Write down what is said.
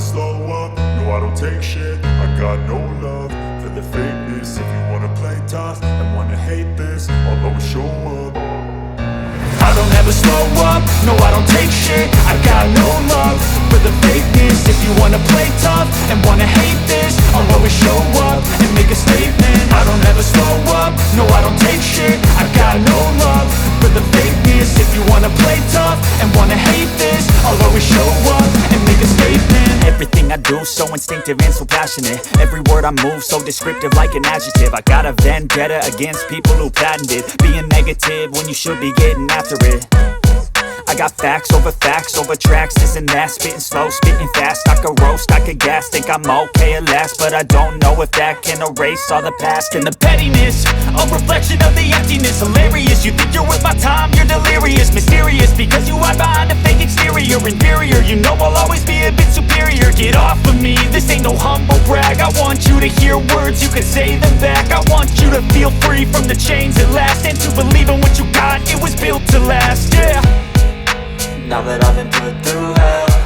slow up, no I don't take shit. I got no love for the fakeness. If you wanna play tough and wanna hate this, I'll always show up. I don't ever slow up, no I don't take shit. I got no love for the fakeness. If you wanna play tough and wanna hate this, I'll always show up and make a statement. I don't ever slow up, no I don't take shit. I got no love for the fakeness. If you wanna play tough and wanna hate this, I'll always show up and make a statement. Everything I do so instinctive and so passionate. Every word I move so descriptive like an adjective. I got a vendetta against people who patented being negative when you should be getting after it. I got facts over tracks, this and that. Spitting slow, spitting fast, I could roast, I could gas. Think I'm okay at last, but I don't know if that can erase all the past. And the pettiness, a reflection of the emptiness. Hilarious, you think you're worth my time, you're delirious. Mysterious, because you hide behind a fake exterior. Inferior, you know I'll always be a bit superior. Get off of me, this ain't no humble brag. I want you to hear words, you can say them back. I want you to feel free from the chains at last, and to believe in what you got, it was built to last, yeah. Now that I've been put through